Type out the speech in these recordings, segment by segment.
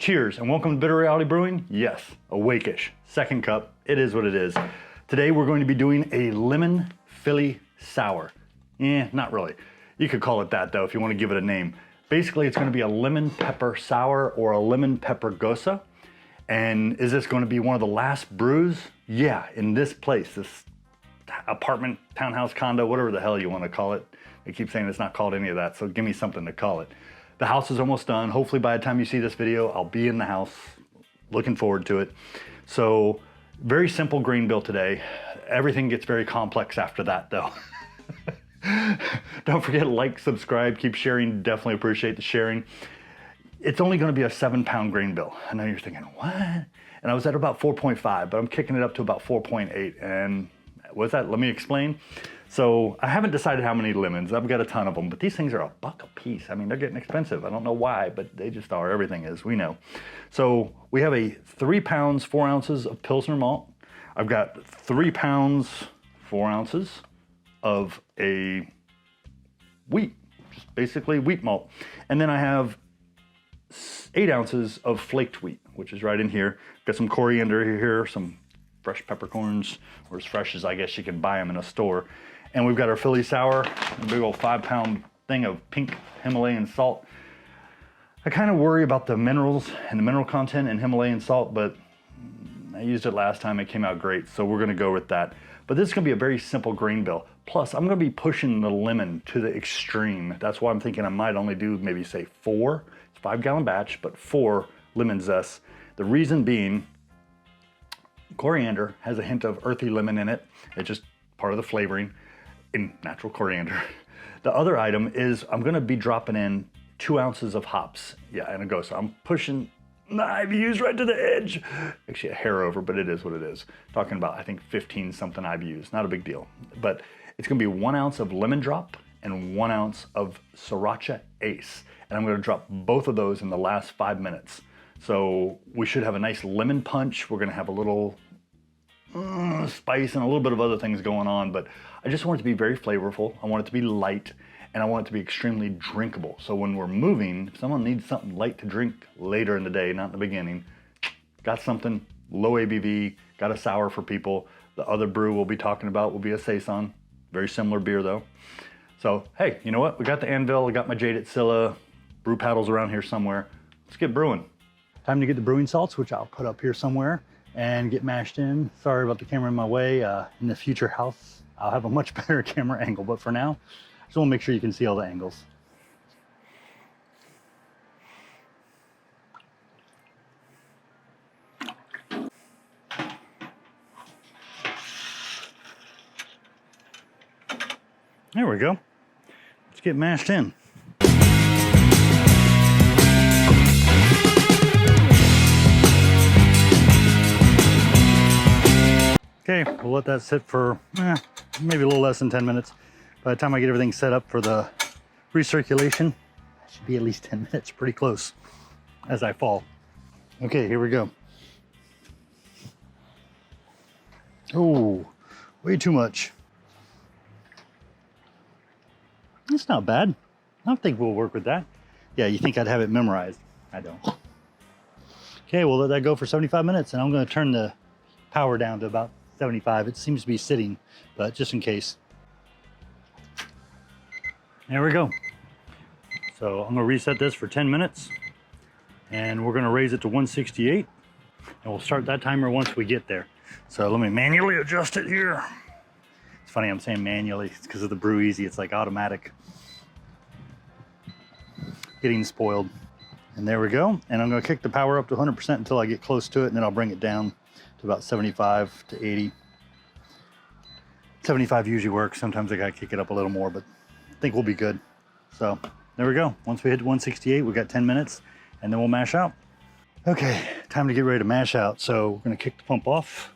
Cheers and welcome to Bitter Reality Brewing. Yes, awake-ish. Second cup, it is what it is. Today we're going to be doing a lemon Philly sour. Not really. You could call it that though if you want to give it a name. Basically it's going to be a lemon pepper sour or a lemon pepper Gose. And is this going to be one of the last brews? Yeah, in this place, this apartment, townhouse, condo, whatever the hell you want to call it. They keep saying it's not called any of that, so give me something to call it. The house is almost done. Hopefully by the time you see this video, I'll be in the house. Looking forward to it. So very simple grain bill today. Everything gets very complex after that though. Don't forget to like, subscribe, keep sharing. Definitely appreciate the sharing. It's only going to be a 7-pound grain bill. I know you're thinking, what? And I was at about 4.5, but I'm kicking it up to about 4.8. And what's that? Let me explain. So I haven't decided how many lemons. I've got a ton of them, but these things are $1 a piece. I mean, they're getting expensive. I don't know why, but they just are. Everything is, we know. So we have a 3 pounds, 4 ounces of Pilsner malt. I've got 3 pounds, 4 ounces of a wheat, just basically wheat malt. And then I have 8 ounces of flaked wheat, which is right in here. Got some coriander here, some fresh peppercorns, or as fresh as I guess you can buy them in a store. And we've got our Philly sour, a big old 5-pound thing of pink Himalayan salt. I kind of worry about the minerals and the mineral content in Himalayan salt, but I used it last time, it came out great, so we're gonna go with that. But this is gonna be a very simple grain bill. Plus, I'm gonna be pushing the lemon to the extreme. That's why I'm thinking I might only do maybe say 4. It's a 5-gallon batch, but 4 lemon zest. The reason being, coriander has a hint of earthy lemon in it. It's just part of the flavoring in natural coriander. The other item is I'm gonna be dropping in 2 ounces of hops. Yeah, and a Gose. I'm pushing the IBUs right to the edge. Actually a hair over, but it is what it is. Talking about, I think 15 something IBUs, not a big deal. But it's gonna be 1 ounce of lemon drop and 1 ounce of Sorachi Ace. And I'm gonna drop both of those in the last 5 minutes. So we should have a nice lemon punch. We're gonna have a little spice and a little bit of other things going on, but I just want it to be very flavorful. I want it to be light, and I want it to be extremely drinkable. So when we're moving, if someone needs something light to drink later in the day, not in the beginning, got something low ABV, got a sour for people. The other brew we'll be talking about will be a Saison, very similar beer though. So hey, you know what? We got the Anvil, I got my Jaded Scylla, brew paddles around here somewhere. Let's get brewing. Time to get the brewing salts, which I'll put up here somewhere, and get mashed in. Sorry about the camera in my way. In the future house, I'll have a much better camera angle, but for now, I just want to make sure you can see all the angles. There we go. Let's get mashed in. Okay, we'll let that sit for maybe a little less than 10 minutes. By the time I get everything set up for the recirculation, it should be at least 10 minutes, pretty close as I fall. Okay, here we go. Oh, way too much. That's not bad. I think we'll work with that. Yeah, you think I'd have it memorized. I don't. Okay, we'll let that go for 75 minutes, and I'm gonna turn the power down to about 75. It seems to be sitting, but just in case. There we go. So I'm gonna reset this for 10 minutes, and we're gonna raise it to 168, and we'll start that timer once we get there. So let me manually adjust it here. It's funny I'm saying manually, it's because of the Brew Easy, it's like automatic. Getting spoiled. And there we go. And I'm gonna kick the power up to 100% until I get close to it, and then I'll bring it down to about 75 to 80. 75 usually works. Sometimes I gotta kick it up a little more, but I think we'll be good. So there we go. Once we hit 168, we got 10 minutes, and then we'll mash out. Okay, time to get ready to mash out. So we're gonna kick the pump off,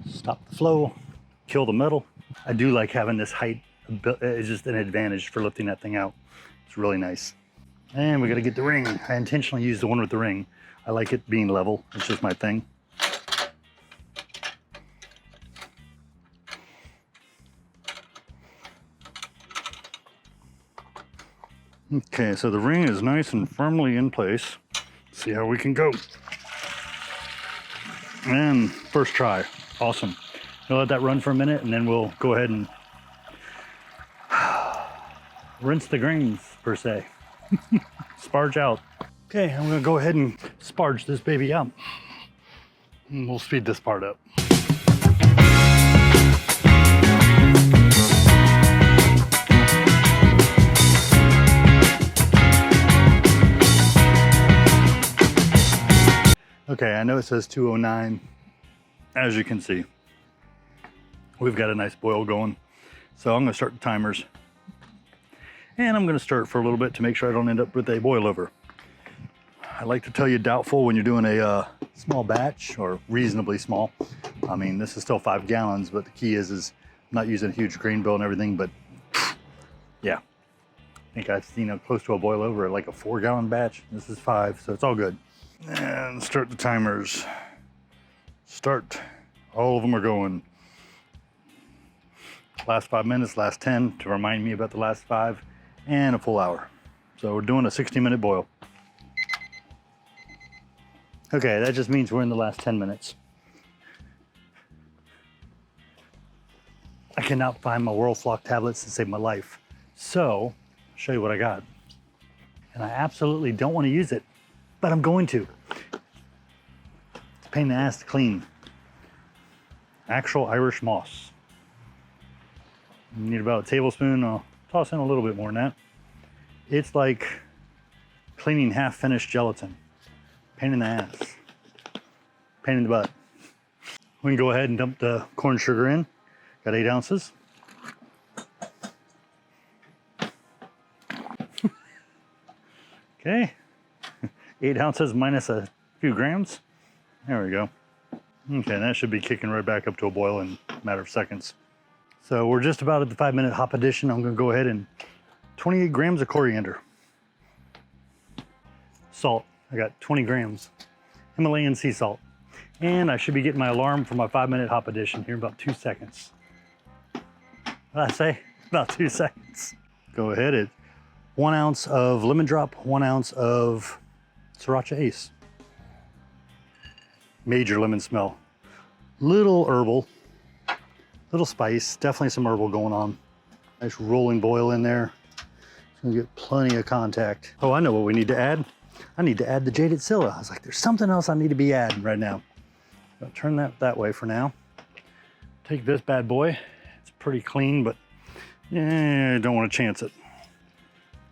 stop the flow, kill the metal. I do like having this height. It's just an advantage for lifting that thing out. It's really nice. And we gotta get the ring. I intentionally used the one with the ring. I like it being level. It's just my thing. Okay, so the ring is nice and firmly in place. See how we can go. And first try, awesome. We'll let that run for a minute and then we'll go ahead and rinse the grains, per se. Sparge out. Okay, I'm gonna go ahead and sparge this baby out. And we'll speed this part up. Okay, I know it says 209. As you can see, we've got a nice boil going. So I'm gonna start the timers. And I'm gonna stir it for a little bit to make sure I don't end up with a boil over. I like to tell you doubtful when you're doing a small batch, or reasonably small. I mean, this is still 5 gallons, but the key is I'm not using a huge grain bill and everything, but yeah. I think I've seen close to a boil over at like a 4-gallon batch. This is 5, so it's all good. And start the timers. Start. All of them are going. Last 5 minutes, last 10 to remind me about the last 5, and a full hour. So we're doing a 60-minute boil. Okay, that just means we're in the last 10 minutes. I cannot find my Whirlfloc tablets to save my life. So, I'll show you what I got. And I absolutely don't want to use it, but I'm going to. It's a pain in the ass to clean. Actual Irish moss. You need about a tablespoon. I'll toss in a little bit more than that. It's like cleaning half-finished gelatin. Pain in the ass. Pain in the butt. We can go ahead and dump the corn sugar in. Got 8 ounces. Okay. 8 ounces minus a few grams. There we go. Okay, that should be kicking right back up to a boil in a matter of seconds. So we're just about at the 5-minute hop addition. I'm gonna go ahead and 28 grams of coriander. Salt, I got 20 grams. Himalayan sea salt. And I should be getting my alarm for my 5-minute hop addition here in about 2 seconds. What did I say? About 2 seconds. Go ahead, it's 1 ounce of lemon drop, 1 ounce of Sorachi Ace. Major lemon smell. Little herbal, little spice, definitely some herbal going on. Nice rolling boil in there. It's gonna get plenty of contact. Oh, I know what we need to add. I need to add the Jaded Scylla. I was like, there's something else I need to be adding right now. I'll turn that way for now. Take this bad boy. It's pretty clean, but yeah, I don't want to chance it.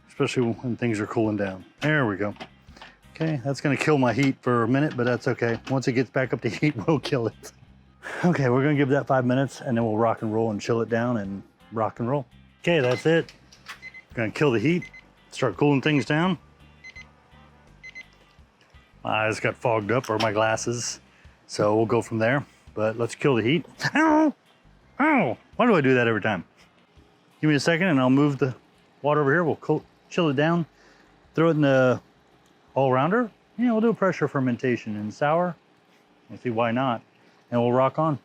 Especially when things are cooling down. There we go. Okay, that's gonna kill my heat for a minute, but that's okay. Once it gets back up to heat, we'll kill it. Okay, we're gonna give that 5 minutes and then we'll rock and roll and chill it down and rock and roll. Okay, that's it. Gonna kill the heat, start cooling things down. My eyes got fogged up, or my glasses, so we'll go from there. But let's kill the heat. Ow! Ow! Why do I do that every time? Give me a second and I'll move the water over here. We'll chill it down, throw it in the all-rounder. Yeah, we'll do a pressure fermentation and sour. We'll see why not. And we'll rock on.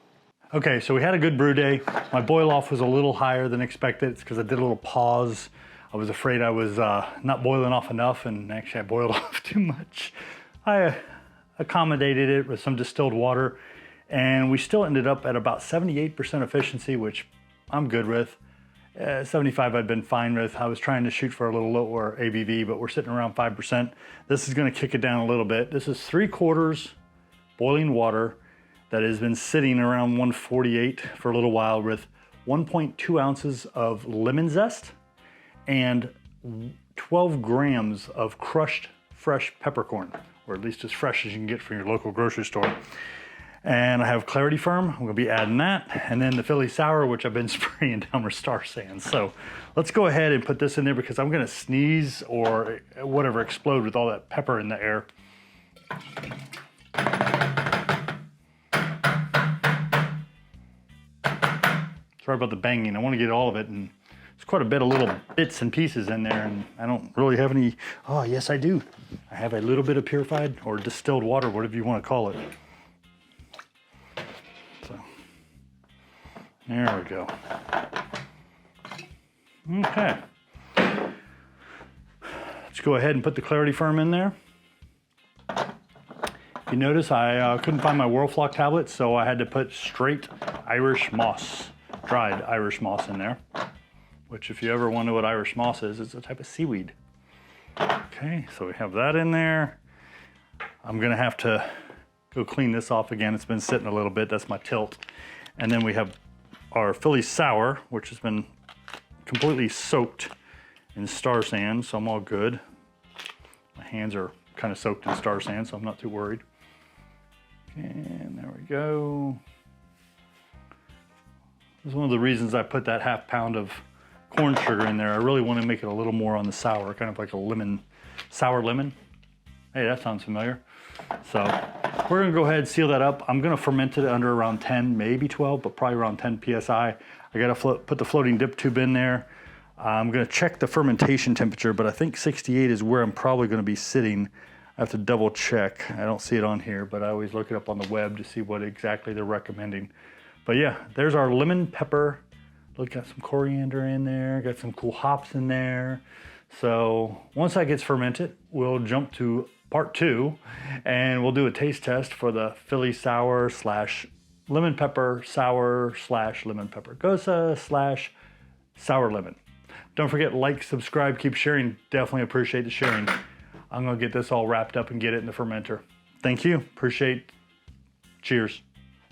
Okay, so we had a good brew day. My boil off was a little higher than expected. It's because I did a little pause. I was afraid I was not boiling off enough, and actually I boiled off too much. I accommodated it with some distilled water, and we still ended up at about 78% efficiency, which I'm good with. 75 I'd been fine with. I was trying to shoot for a little lower ABV, but we're sitting around 5%. This is gonna kick it down a little bit. This is 3/4 boiling water that has been sitting around 148 for a little while with 1.2 ounces of lemon zest and 12 grams of crushed fresh peppercorn, or at least as fresh as you can get from your local grocery store. And I have Clarity Firm. I'm gonna be adding that. And then the Philly Sour, which I've been spraying down with Star Sands. So let's go ahead and put this in there because I'm gonna sneeze or whatever, explode with all that pepper in the air. Sorry about the banging. I wanna get all of it, and there's quite a bit of little bits and pieces in there, and I don't really have any. Oh, yes, I do. I have a little bit of purified or distilled water, whatever you wanna call it. There we go. Okay. Let's go ahead and put the Clarity Firm in there. You notice I couldn't find my Whirlfloc tablet, so I had to put straight Irish moss, dried Irish moss in there, which if you ever wonder what Irish moss is, it's a type of seaweed. Okay, so we have that in there. I'm gonna have to go clean this off again. It's been sitting a little bit, that's my tilt. And then we have our Philly Sour, which has been completely soaked in Star San, so I'm all good. My hands are kind of soaked in Star San, so I'm not too worried. And there we go. This is one of the reasons I put that ½ pound of corn sugar in there. I really want to make it a little more on the sour, kind of like a lemon, sour lemon. Hey, that sounds familiar. So we're gonna go ahead and seal that up. I'm gonna ferment it under around 10, maybe 12, but probably around 10 PSI. I gotta put the floating dip tube in there. I'm gonna check the fermentation temperature, but I think 68 is where I'm probably gonna be sitting. I have to double check. I don't see it on here, but I always look it up on the web to see what exactly they're recommending. But yeah, there's our lemon pepper. Look, got some coriander in there, got some cool hops in there. So once that gets fermented, we'll jump to part 2 and we'll do a taste test for the Philly Sour / lemon pepper sour / lemon pepper Gose / sour lemon. Don't forget, like, subscribe, keep sharing. Definitely appreciate the sharing. I'm gonna get this all wrapped up and get it in the fermenter. Thank you, appreciate. Cheers.